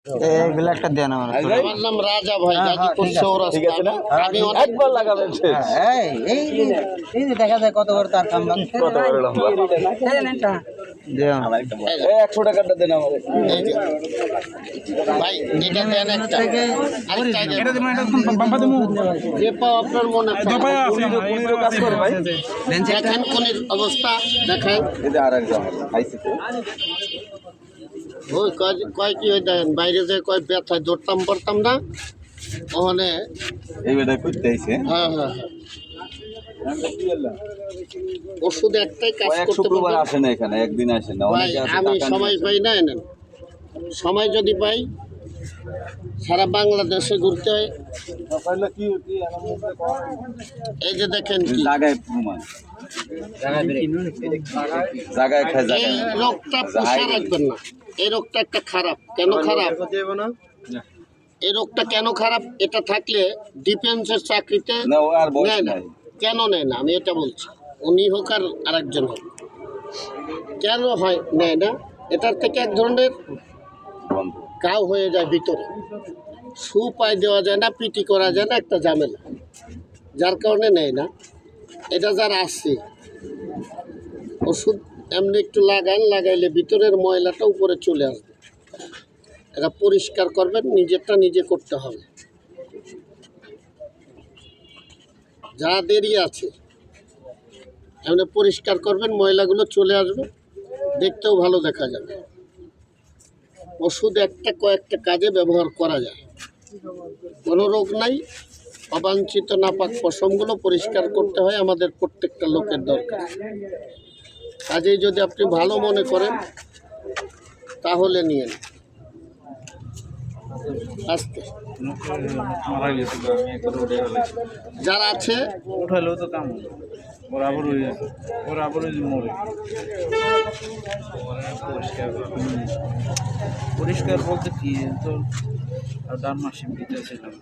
এগুলো একটা দেন আমার নাম রাজা ভাই গাজীপুর চৌরাস্তা আমি একবার লাগাবেন এই যে দেখা যায় কত বড় তার খাম্বা কত বড় লম্বা দেন 100 টাকাটা দেন আমারে এই যে ভাই এটা দেন একটা আরেকটা এটা দিবেন এটা বাম্পা দিমু যে পাও আপনার মনে দপায় আছে কোনিরও কাজ করে ভাই দেখেন কোনের অবস্থা দেখাই এই যে আরেক জায়গা আইছে ওই কয় কি হয়ে দেখেন বাইরে যে কয় ব্যথায় দৌড়তাম পড়তাম না ওখানে এই বেটা করতে আইছে হ্যাঁ হ্যাঁ ওষুধ একটাই কাজ কয়েক করতে শুক্রবার পারবে আসে না এখানে একদিন আসে না ভাই অনেকে আসে আমি টাকা সময় নিয়ে পাই না এনেন সময় যদি পাই সারা বাংলাদেশে ঘুরতে হয় এই যে দেখেন কি জায়গায় প্রমাণ জায়গায় খায় এই জায়গায় রোগটা পোষা রাখবেন না এই রোগটা একটা খারাপ কেন খারাপ এই রোগটা কেন খারাপ এটা থাকলে ডিফেন্সের চাকরিতে না ও আর বয়স নেয় না নাই কেন নেয় না আমি এটা বলছি উনি হোক আর আরেকজন হোক কেন হয় নেয় না এটার থেকে এক ধরনের বন্ধ কাউ হয়ে যায় ভিতরে সু পায়ে দেওয়া যায় না পিটি করা যায় না একটা ঝামেলা যার কারণে নেয় না এটা যারা আসছে ওষুধ এমনি একটু লাগাইলে ভিতরের ময়লাটা উপরে চলে আসবে এটা পরিষ্কার করবেন নিজেরটা নিজে করতে হবে যা দেরি আছে এমনি পরিষ্কার করবেন ময়লাগুলো চলে আসবে দেখতেও ভালো দেখা যাবে ওষুধ কয়েকটা কাজে ব্যবহার করা যায় কোনো রোগ নাই অবাঞ্ছিত নাপাক পশমগুলো পরিষ্কার করতে হয় আমাদের প্রত্যেকটা লোকের দরকার কাজেই যদি আপনি ভালো মনে করেন তাহলে নিয়ে নিন আস্তে যারা আছে উঠাইলেও তো কাম বরাবর হয়ে যাচ্ছে বরাবর মরে পরিষ্কার বলতে কি তো আর ডান মাসিম দিতেছিলাম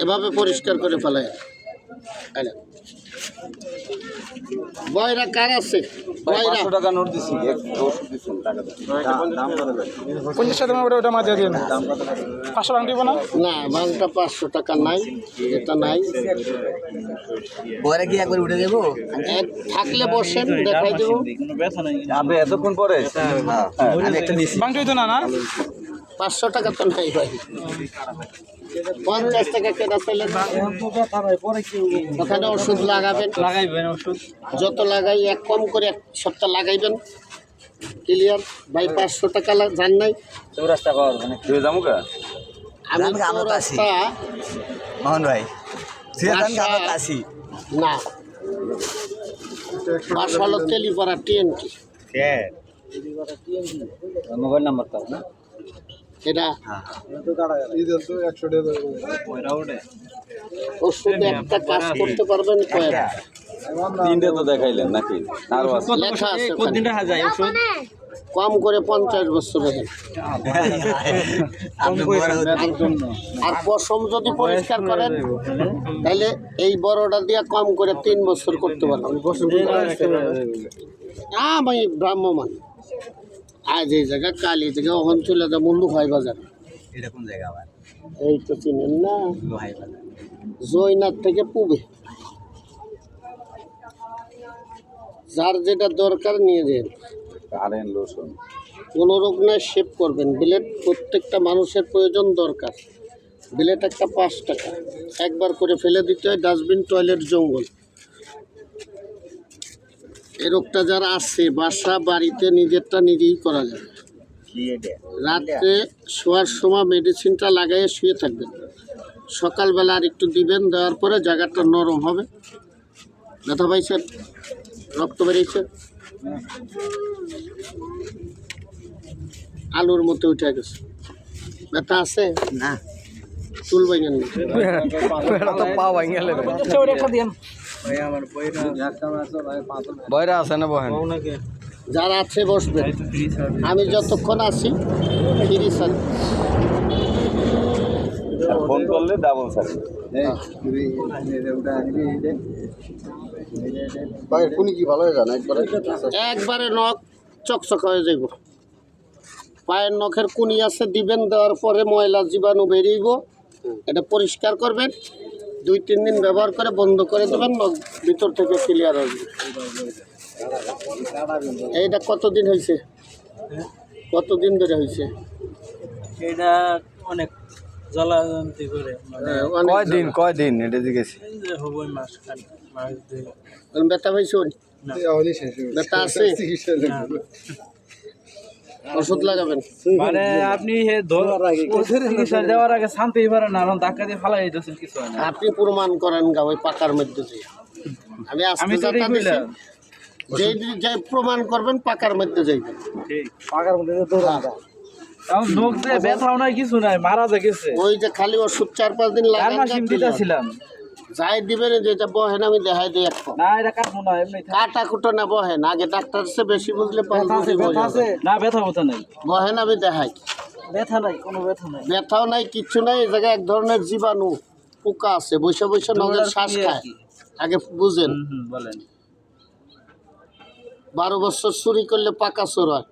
এভাবে পরিষ্কার করে ফেলায় বয়রা কার আছে বয়রা 500 টাকা নোট দিছি এক ওষুধ দিছেন টাকা দেন দাম কত দেন 50 টাকা ওটা মাঝে দিয়ে 500 টাকা দিব না না মালটা 500 টাকা নাই এটা নাই পরে কি একবার উঠে দেবো থাকলে বসেন দেখাই দেবো কোনো ব্যথা নাই যাবে এতক্ষণ পরে হ্যাঁ আমি একটা নিছি বাংটাই তো না না 500 টাকা তো নাই ভাই 50 টাকা কেনা পেলেন ওখানে ওষুধ লাগাবেন যত লাগাই এক কম করে এক সপ্তাহ লাগাইবেন ক্লিয়ার ভাই 500 টাকা জান নাই চৌরাস্তা কর মানে তুই যামু কা আমি আমরা তো আছি। রাস্তা মোহন ভাই সিয়াদান গাবা কাছি না বাসা হলো তেলিপাড়া টিএনটি মোবাইল নাম্বার তো না এটা ওষুধ একটা কাজ করতে পারবেন কয়েকটা তিনটে তো দেখাইলেন নাকি আরো আছে লেখা আছে ওখানে। কম করে 50 বছর রেখে আর পশম যদি পরিষ্কার করেন তাহলে এই বড়টা দিয়ে কম করে 3 বছর করতে পারবেন আমি ব্রাহ্মণ আজ এই জায়গা কালী জায়গা ওখান চলে যা মুন্ডু ভাই বাজার এটা কোন জায়গা আবার এই তো চিনেন না ভাই বাজার জয়নাথ থেকে পুবে যার যেটা দরকার নিয়ে যান আরেন লোশন কোনো রোগ নয় শেভ করবেন বিলেট প্রত্যেকটা মানুষের প্রয়োজন দরকার বিলেট একটা 5 টাকা একবার করে ফেলে দিতে হয় ডাস্টবিন টয়লেট জঙ্গল এই রোগটা যারা আসছে বাসা বাড়িতে নিজেরটা নিজেই করা যাবে রাত্রে শোয়ার সময় মেডিসিনটা লাগাইয়ে শুয়ে থাকবেন সকালবেলা আর একটু দিবেন দেওয়ার পরে জায়গাটা নরম হবে ব্যথা পাইছেন রক্ত বেরিয়েছে আলুর মতো উঠে গেছে ব্যথা আছে না চুল বাইনেন না তো পা ভাঙালে বয়রা আছে না বহেন যারা আছে বসবেন আমি যতক্ষণ আছি ফ্রি সার্ভিস ফোন করলে ডাবল সার্ভিস পায়ের কুনি কি ভালো হয়ে যায় না একবারে? একবারে নখ চকচক হয়ে যাইব। পায়ের নখের কুনি আছে দিবেন, দেওয়ার পরে ময়লা জীবাণু বেরিয়েব। এটা পরিষ্কার করবেন, 2-3 দিন ব্যবহার করে বন্ধ করে দেবেন, নখ ভিতর থেকে ক্লিয়ার আসবে। এইটা কতদিন হয়েছে? কতদিন ধরে হয়েছে? এটা অনেক জ্বালাযন্ত্রী করে মানে অনেক কয়দিন এটা জিজ্ঞেস এই যে হবই মাস খানিক, মাস দুই। ব্যথা পাইছো? না। ব্যথা আছে? ওষুধ লাগাবেন। মানে আপনি চিকিৎসা দেওয়ার আগে শান্তিই পারেন না, এখন ধাক্কা দিয়ে ফালাই দিতেছেন, কিছু হয় না। আপনি প্রমাণ করেন গা ওই পাকার মধ্যে দিয়ে। আমি আমি আজকে তো যাতা দিছি, কইলাম। যেই দিন যাই প্রমাণ করবেন পাকার মধ্যে যাইবেন। ঠিক পাকার মধ্যে এখন নখ দিয়ে ব্যথাও নাই, কিছু নাই, মারা যা গেছে। ওই যে খালি ওষুধ 4-5 দিন লাগান, ডারমাসিন দিতেছিলাম। যাই দিবেন যেটা বহেন আমি দেখাই দিই একটা। না এটা কাটবো না, এমনি কাটা কুটো না বহেন, আগে ডাক্তার সে বেশি বুঝলে না, ব্যথা নাই, বহেন আমি দেখাই। ব্যথা নাই, কোনো ব্যথা নাই। ব্যথাও নাই, কিচ্ছু নাই। এই জায়গায় এক ধরনের জীবাণু পোকা আছে, বসে বসে নখের শ্বাস খায়। আগে বুঝেন। বলেন। 12 বছর চুরি করলে পাকা চোর হয়,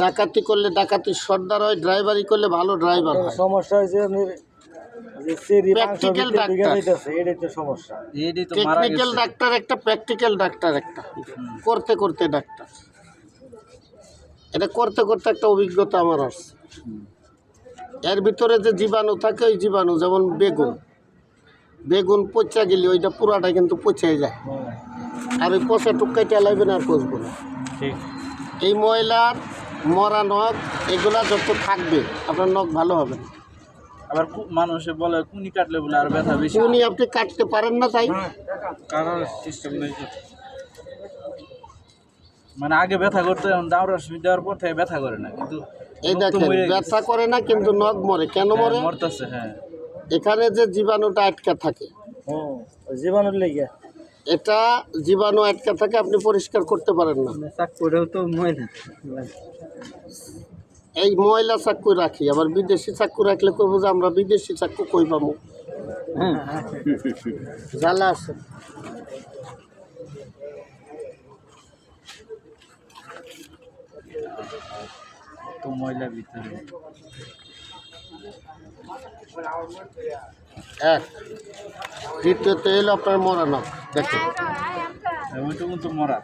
ডাকাতি করলে ডাকাতি সর্দার হয়, ড্রাইভারি করলে ভালো ড্রাইভার হয়। সমস্যা হয়েছে আপনার যে সেরি মাংস প্র্যাকটিক্যাল ভিতরে ঢুকে ডাক্তার। যাইতেছে, এটাই তো সমস্যা। এইটাই তো মারা টেকনিক্যাল গেছে। ডাক্তার একটা, প্র্যাকটিক্যাল ডাক্তার একটা, করতে করতে ডাক্তার। এটা করতে করতে একটা অভিজ্ঞতা আমার আসছে। এর ভিতরে যে জীবাণু থাকে, ওই জীবাণু যেমন বেগুন পচা গেলে ওইটা পুরাটা কিন্তু পচে যায়, আর ওই পচা টুকাই টেলাইবেন আর পচবো না। ঠিক। এই ময়লার মরা নখ এগুলা যত থাকবে আপনার নখ ভালো হবে না। আবার মানুষে বলে কুনি কাটলে বলে আর ব্যথা বেশি। উনি আপনি কাটতে পারেন না, তাই কাটার সিস্টেম নেই। মানে আগে ব্যথা করতে, এখন দাওরাস দেওয়ার পর থেকে ব্যথা করে না, কিন্তু এই দেখেন ব্যথা করে না কিন্তু নখ মরে। কেন মরে? মরতেছে। হ্যাঁ, এখানে যে জীবাণুটা আটকা থাকে, ওই জীবাণুর লেগে এটা জীবাণু আটকা থাকে, আপনি পরিষ্কার করতে পারেন না। চাকুরেও তো ময়লা। এই ময়লা চাক্কু রাখি, আবার বিদেশি চাক্কু রাখলে কইব যে আমরা বিদেশি চাক্কু কই পাবো। জ্বালা আছে। তো ময়লা ভিতরে। এক দ্বিতীয়ত এলো আপনার মরা নখ। দেখেন ওইটুকু তো মরা,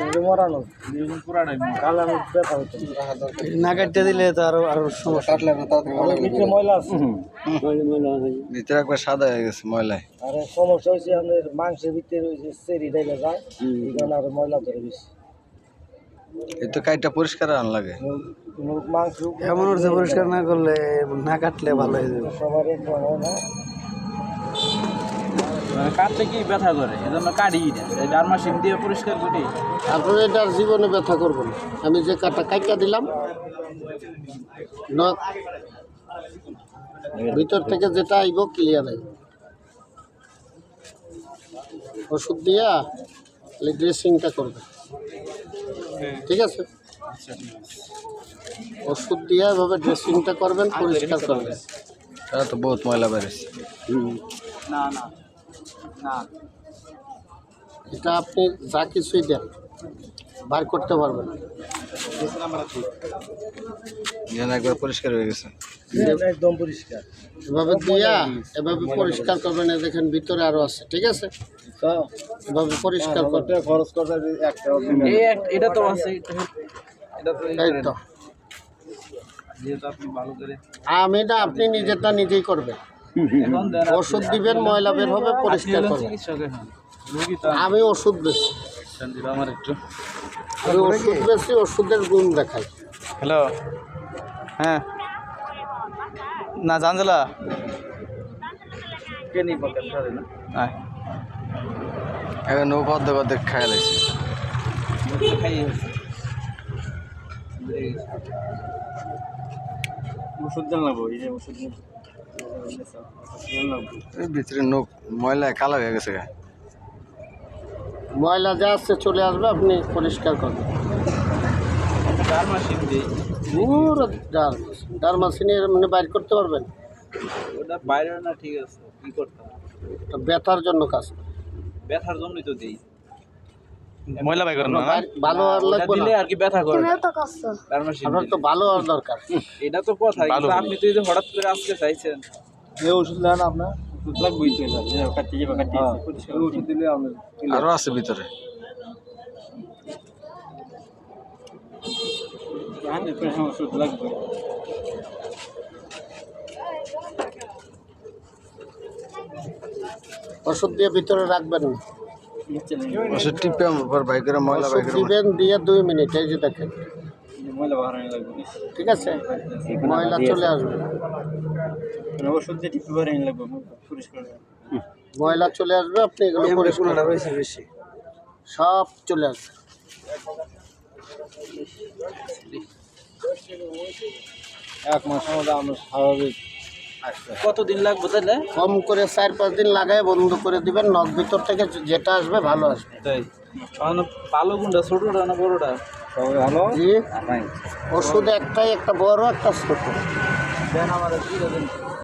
এটা মরানো। এরকম পুরাটাই মরা। কাল আমি ব্যথা হতো না কাটতে দিলে তো আরো সমস্যা। কাটলে না তাড়াতাড়ি ভালো হবে। ভিতরে ময়লা আছে। ভিতরে একবার সাদা হয়ে গেছে ময়লায়। আর সমস্যা হয়েছে আপনার মাংসের ভিতরে ওই যে সেরি ডাইলে যায়, এই কারণে আরো ময়লা ধরে বেশি। এই তো কাইটা পরিষ্কার আন লাগে। মাংস এমন হচ্ছে পরিষ্কার না করলে, না কাটলে ভালো হয়ে যাবে। সবার এক হয় না। মানে কাটলে কি ব্যথা করে, এজন্য কাটি না, এই ডারমাসিন দিয়ে পরিষ্কার করি। আপনার এটা আর জীবনে ব্যথা করবো না। আমি যে কাটা কাইটা দিলাম, নখ ভিতর থেকে যেটা আইব ক্লিয়ার আইব। ওষুধ দিয়া ড্রেসিংটা করবে, ঠিক আছে? ওষুধ দিয়ে এভাবে ড্রেসিংটা করবেন, পরিষ্কার করবেন। তারা তো বহুত ময়লা বেড়েছে। না না না, এটা আপনি যা কিছুই দেন বার করতে পারবেন। যেন একবার পরিষ্কার হয়ে গেছে। একদম পরিষ্কার। এভাবে দিয়া এভাবে পরিষ্কার করবেন। এই দেখেন ভিতরে আরো আছে, ঠিক আছে? এভাবে পরিষ্কার করবেন। খরচ করতে একটা এটা তো আছে, এটা তো এই তো যেহেতু আপনি ভালো করে আমি না, আপনি নিজেরটা নিজেই করবেন। এখন দেন, ওষুধ দিবেন, ময়লা বের হবে, পরিষ্কার করবেন। চিকিৎসকের রোগী তো আমি ওষুধ বেশি, শান্তির আমার একটু আমি ওষুধ বেশি, ওষুধের গুণ দেখাই। হ্যালো, হ্যাঁ, না জানজলা কেনি পকেট ধরে না। এখন নৌকা অর্ধেক খাই লাগছে। খাইয়ে ওষুধ দেন লাগবো, এই যে ওষুধ এই ভিতরে নৌক ময়লায় কালো হয়ে গেছে। ময়লা যা আসছে চলে আসবে, আপনি পরিষ্কার করবেন। ডারমাসিন দিই, পুরো ডারমাসিনে মানে বাইর করতে পারবেন। ওটা বাইরে না, ঠিক আছে। কি করতাম? তো ব্যথার জন্য কাজ করে। ব্যথার জন্যই তো দিই। ময়লা বাই করেন না না? ভালো আর ওটা লাগবে দিলে না, আর কি ব্যথা করে না। ফার্মাসি আপনার তো ভালো আর দরকার। এটা তো কথা, ভালো কিন্তু আপনি তো এই যে হঠাৎ করে আজকে চাইছেন। এই ওষুধ দেন আপনার ওষুধ লাগবেই তো কাটতে যাবে কাটতে ওষুধ দিলে আপনার আরো আছে ভিতরে। ওষুধ লাগবে। ওষুধ দিয়ে ভিতরে রাখবেন না, ওষুধ টিপে পর বাই করে ময়লা বাই ওষুধ করে দিবেন দিয়ে 2 মিনিট, এই যে দেখেন, ময়লা বাড়ানো লাগবে ঠিক আছে, ময়লা চলে আসবে, ওষুধ দিয়ে টিপে বাড়ানো লাগবে পরিষ্কার ময়লা চলে আসবে, আপনি এগুলো পরিষ্কার রয়েছে বেশি সব চলে আসবে। এক মাসের মধ্যে আমরা স্বাভাবিক কতদিন লাগবে তাহলে? কম করে 4-5 দিন লাগায় বন্ধ করে দিবেন, নখ ভিতর থেকে যেটা আসবে ভালো আসবে। তাই ভালো কোনটা, ছোটটা না বড়টা? সবাই ভালো জি, ওষুধ একটাই, একটা বড় একটা ছোট। দেন আমার